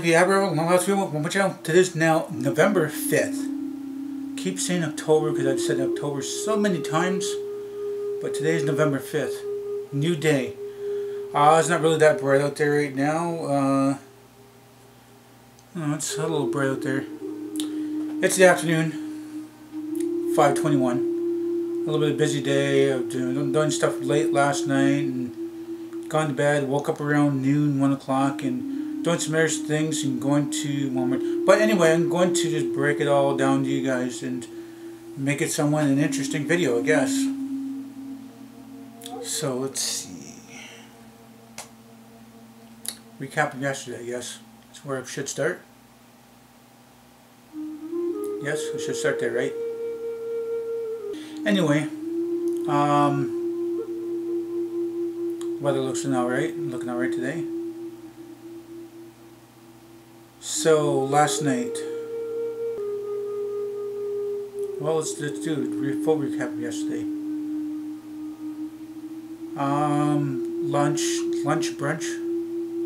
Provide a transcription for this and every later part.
the Aboriginal LostPhoenixWolf on my channel. Today's now November 5th. Keep saying October because I've said October so many times. But today's November 5th. New day. It's not really that bright out there right now. It's a little bright out there. It's the afternoon. 5:21. A little bit of a busy day. I've done stuff late last night and gone to bed. Woke up around noon, 1 o'clock, and doing some other things and going to Walmart. But anyway, I'm going to just break it all down to you guys and make it somewhat an interesting video, I guess. So let's see. Recap of yesterday, I guess. That's where I should start. Yes, I should start there, right? Anyway, weather looks alright, looking alright today. So last night, well, let's do a full recap of yesterday. Brunch.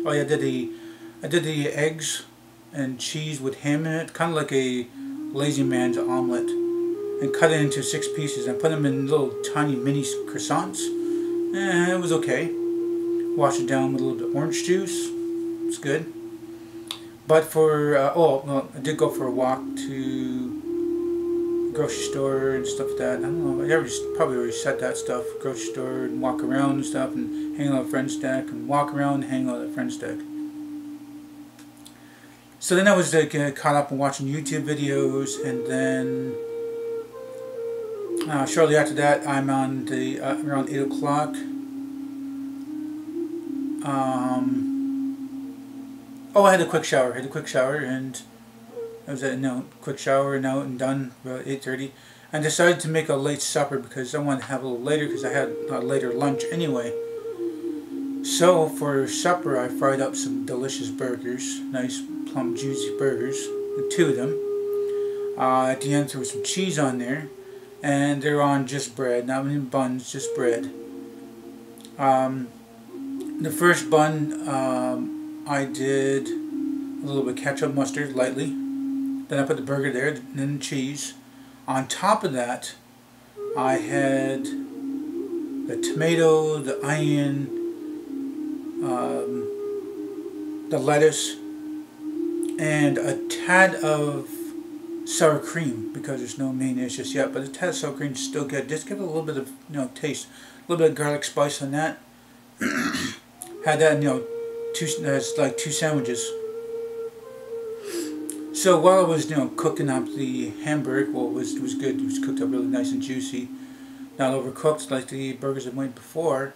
Oh yeah, I did the eggs and cheese with ham in it, kind of like a lazy man's omelet, and cut it into 6 pieces and put them in little tiny mini croissants. It was okay. Wash it down with a little bit of orange juice. It's good. But for I did go for a walk to the grocery store and stuff like that. I don't know. I probably already said that stuff. Grocery store and walk around and stuff and hang out at friend's deck and walk around and hang out at friend's deck. So then I was caught up in watching YouTube videos, and then shortly after that, I'm on the around 8 o'clock. I had a quick shower. And I was at quick shower and out and done about 8:30. I decided to make a late supper because I wanted to have a little later because I had a later lunch anyway. So for supper, I fried up some delicious burgers, nice plump juicy burgers, 2 of them. At the end, there was some cheese on there, and they're on just bread, not in buns, just bread. The first bun, I did a little bit of ketchup, mustard, lightly. Then I put the burger there, and then the cheese. On top of that, I had the tomato, the onion, the lettuce, and a tad of sour cream because there's no mayonnaise just yet. But the tad of sour cream is still good. Just give it a little bit of taste, a little bit of garlic spice on that. Had that it's like 2 sandwiches. So while I was cooking up the hamburger, well, it was good. It was cooked up really nice and juicy, not overcooked like the burgers I made before.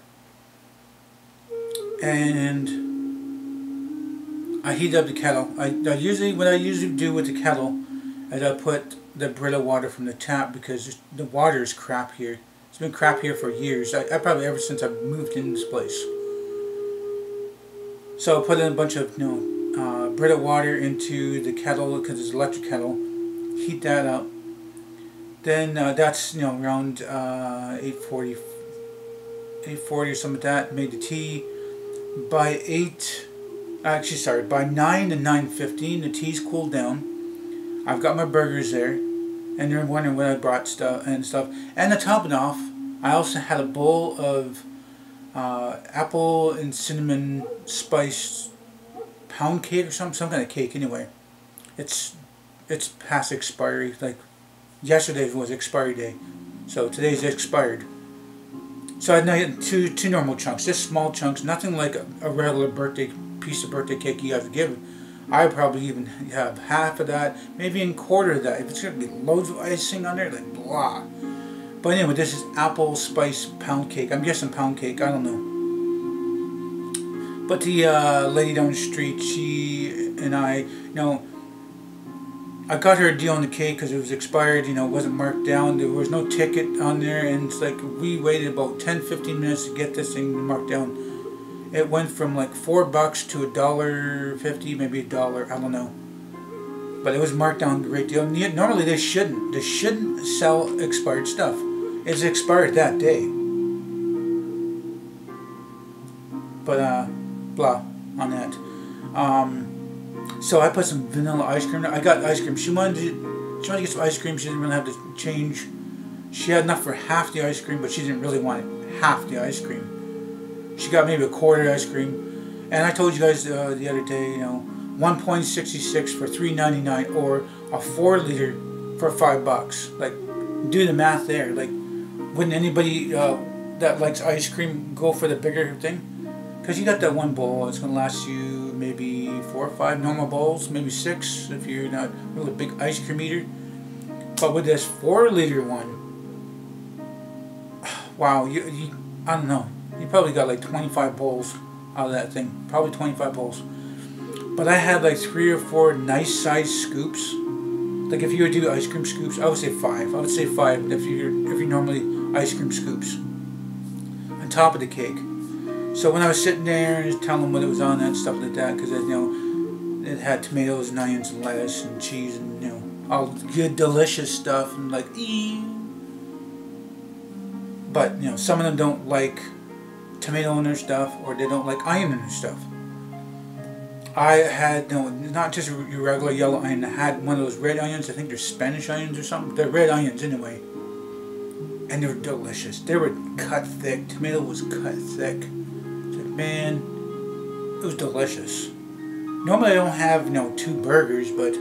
And I heat up the kettle. What I usually do with the kettle is I put the Brita water from the tap because the water is crap here. It's been crap here for years. I probably ever since I moved in this place. So I put in a bunch of Brita water into the kettle because it's an electric kettle. Heat that up. Then that's around 8:40 or something like that. Made the tea. By 9 to 9:15, the tea's cooled down. I've got my burgers there, and you're wondering what I brought stuff. And to top it off, I also had a bowl of apple and cinnamon spice pound cake or some kind of cake. Anyway, it's past expiry. Like yesterday was expiry day, so today's expired. So I had two normal chunks, just small chunks, nothing like a regular piece of birthday cake you guys would give. I would probably even have half of that, maybe a quarter of that. If it's going to be loads of icing on there, like blah. But anyway, this is apple spice pound cake. I'm guessing pound cake, I don't know. But the lady down the street, she and I got her a deal on the cake because it was expired, it wasn't marked down. There was no ticket on there, and it's like we waited about 10-15 minutes to get this thing marked down. It went from like $4 to $1.50, maybe $1, I don't know. But it was marked down a great deal. Normally they shouldn't sell expired stuff. It's expired that day. But blah on that. So I put some vanilla ice cream. I got ice cream. She wanted to get some ice cream. She didn't really have to change. She had enough for half the ice cream, but she didn't really want half the ice cream. She got maybe a quarter ice cream. And I told you guys the other day, you know, 1.66 for $3.99 or a 4 liter for $5. Like, do the math there. Like, wouldn't anybody that likes ice cream go for the bigger thing? Because you got that one bowl, it's going to last you maybe 4 or 5 normal bowls, maybe 6 if you're not really a big ice cream eater. But with this 4 liter one, wow, I don't know, you probably got like 25 bowls out of that thing, probably 25 bowls. But I had like 3 or 4 nice sized scoops. Like if you would do ice cream scoops, I would say 5. I would say 5 if you normally ice cream scoops on top of the cake. So when I was sitting there and telling them what it was on and stuff like that, because you know it had tomatoes and onions and lettuce and cheese and you know all good delicious stuff and like but you know some of them don't like tomato in their stuff or they don't like onion in their stuff. I had not just your regular yellow onion. I had one of those red onions. I think they're Spanish onions or something. They're red onions anyway, and they were delicious. They were cut thick. Tomato was cut thick. Man, it was delicious. Normally I don't have 2 burgers, but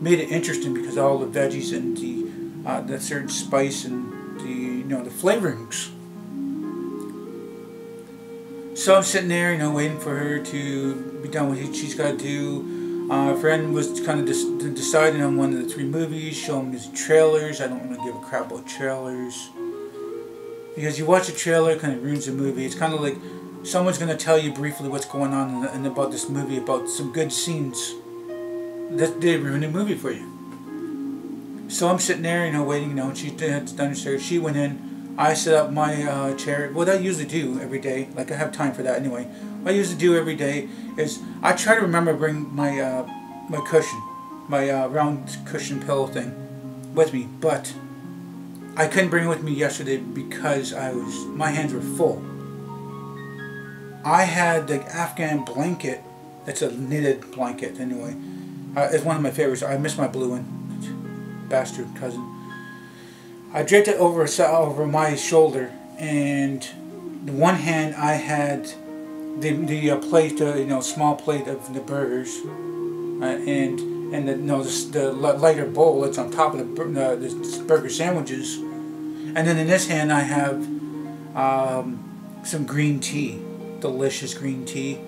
made it interesting because of all the veggies and the certain spice and the flavorings. So I'm sitting there, waiting for her to be done with what she's got to do. A friend was kind of deciding on one of the 3 movies, showing me the trailers. I don't really give a crap about trailers because you watch a trailer, it kind of ruins the movie. It's kind of like someone's going to tell you briefly what's going on and about this movie, about some good scenes. They ruin the movie for you. So I'm sitting there, waiting, she's done her stairs. She went in. I set up my chair. What I usually do every day, like I have time for that anyway. What I usually do every day is I try to remember to bring my my cushion, my round cushion pillow thing with me. But I couldn't bring it with me yesterday because my hands were full. I had the Afghan blanket. That's a knitted blanket anyway. It's one of my favorites. I miss my blue one. Bastard cousin. I draped it over my shoulder, and in one hand I had the plate, small plate of the burgers, and the lighter bowl that's on top of the burger sandwiches, and then in this hand I have some green tea. Delicious green tea,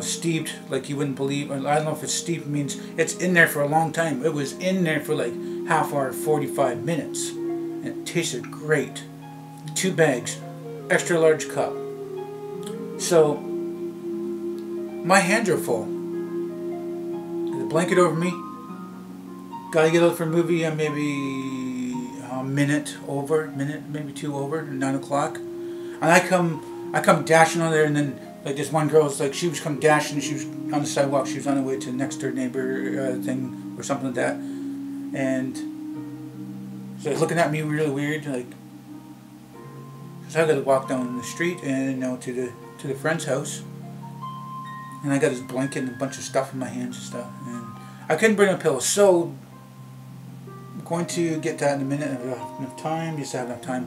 steeped like you wouldn't believe. I don't know if it's steeped means it's in there for a long time. It was in there for like half hour, 45 minutes, and it tasted great. 2 bags, extra large cup. So my hands are full. Got a blanket over me. Gotta get out for a movie. Maybe a minute, maybe 2 over, 9 o'clock, and I come dashing on there, and then like this one girl was like, she was come dashing, she was on the sidewalk, she was on the way to the next door neighbor thing or something like that, and so looking at me really weird, like, so I got to walk down the street and to the friend's house, and I got this blanket and a bunch of stuff in my hands and stuff, and I couldn't bring a pillow, so I'm going to get that in a minute. I have enough time, just have enough time,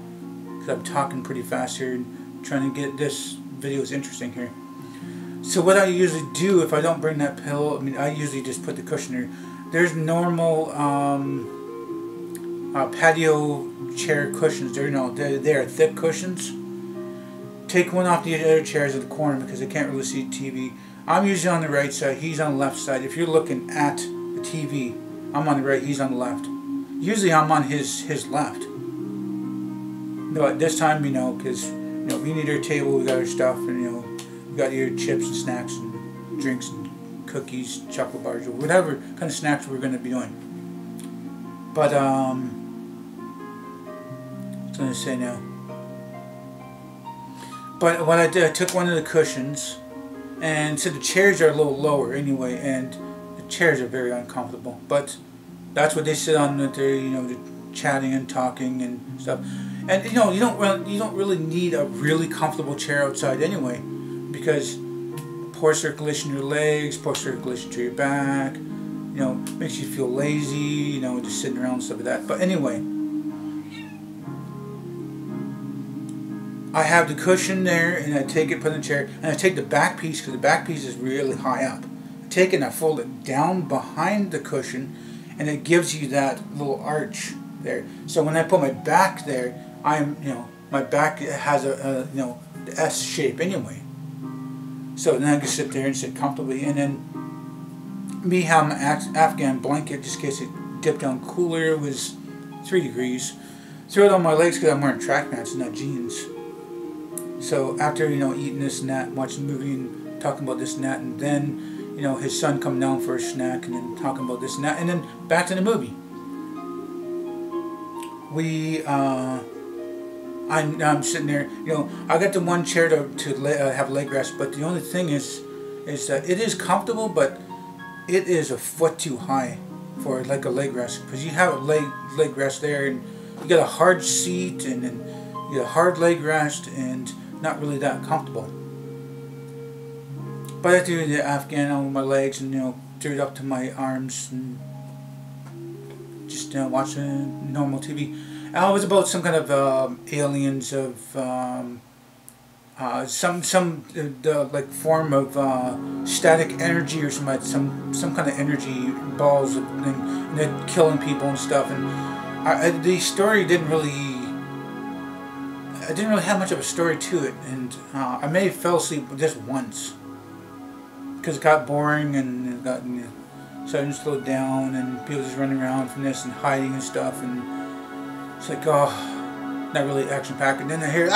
because I'm talking pretty fast here and trying to get this video is interesting here. So what I usually do if I don't bring that pillow, I usually just put the cushion there. There's normal patio chair cushions. They're thick cushions. Take one off the other chairs at the corner because I can't really see TV. I'm usually on the right side. He's on the left side. If you're looking at the TV, I'm on the right. He's on the left. Usually I'm on his left. No, at this time, because we need our table, we got our stuff, and we got your chips and snacks and drinks and cookies, chocolate bars, or whatever kind of snacks we're going to be doing. But what was I going to say now? But what I did, I took one of the cushions, and so the chairs are a little lower anyway, and the chairs are very uncomfortable. But that's what they sit on. They're chatting and talking and stuff. And you don't really need a really comfortable chair outside anyway, because poor circulation to your legs, poor circulation to your back. You know, makes you feel lazy, you know, just sitting around and stuff like that. But anyway, I have the cushion there, and I take it, put it in the chair, and I take the back piece, because the back piece is really high up. I take it and I fold it down behind the cushion, and it gives you that little arch there. So when I put my back there, I'm, you know, my back has a you know, the S shape anyway. So then I can sit there and sit comfortably, and then me have my Afghan blanket just in case it dipped down cooler. It was 3 degrees. Throw it on my legs because I'm wearing track pants and not jeans. So after, you know, eating this and that, watching the movie and talking about this and that, and then, you know, his son come down for a snack and then talking about this and that, and then back to the movie. I'm sitting there, you know, I got the one chair to have leg rest, but the only thing is that it is comfortable, but it is a foot too high for like a leg rest, because you have a leg rest there, and you got a hard seat, and then you got a hard leg rest, and not really that comfortable. But I do the Afghan on my legs, and, you know, threw it up to my arms, and just watching normal TV. It was about some kind of aliens of some like form of static energy or some kind of energy balls, and they're killing people and stuff. And the story didn't really have much of a story to it, and I may have fell asleep just once because it got boring, and it got, you know, starting to slow down, and people just running around from this and hiding and stuff, and it's like, oh, not really action packed. And then I hear,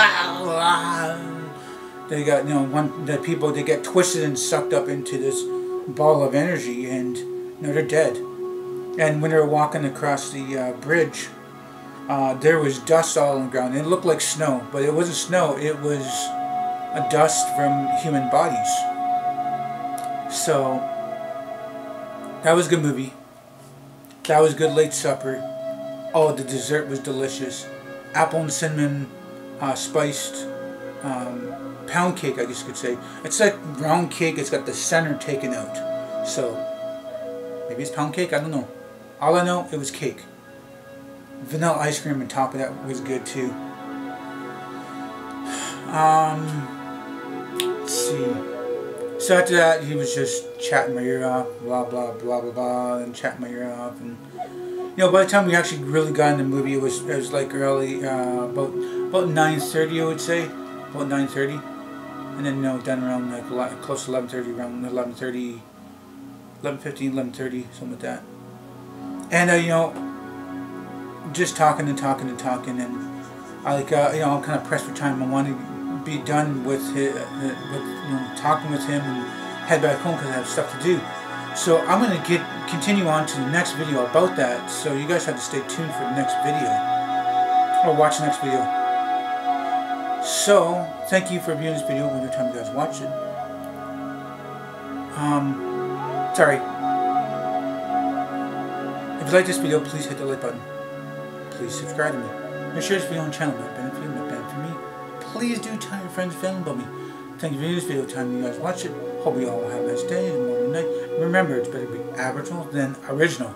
they got, you know, the people, they get twisted and sucked up into this ball of energy, and, you know, they're dead. And when they were walking across the bridge, there was dust all on the ground. It looked like snow, but it wasn't snow. It was a dust from human bodies. So that was a good movie. That was a good late supper. Oh, the dessert was delicious. Apple and cinnamon spiced pound cake, I guess you could say. It's like round cake. It's got the center taken out. So maybe it's pound cake. I don't know. All I know, it was cake. Vanilla ice cream on top of that was good too. Let's see. So after that, he was just chatting my ear off, blah blah blah blah blah, and chatting my ear off, and, you know, by the time we actually really got in the movie, it was like early, about 9:30, I would say, about 9:30, and then, you know, done around like close to 11:30, around 11:30, 11:15, 11:30, something like that. And you know, just talking and talking and talking, and I like, you know, I'm kind of pressed for time. I want to be done with you know, talking with him and head back home because I have stuff to do. So I'm going to continue on to the next video about that. So you guys have to stay tuned for the next video, or watch the next video. So thank you for viewing this video every time you guys watch it. Sorry. If you like this video, please hit the like button. Please subscribe to me. And share this video on the channel. Might benefit you, might benefit me. Please do tell your friends and family about me. Thank you for viewing this video. Time you guys watch it. Hope you all have a nice day and morning, night. Remember, it's better to be Aboriginal than original.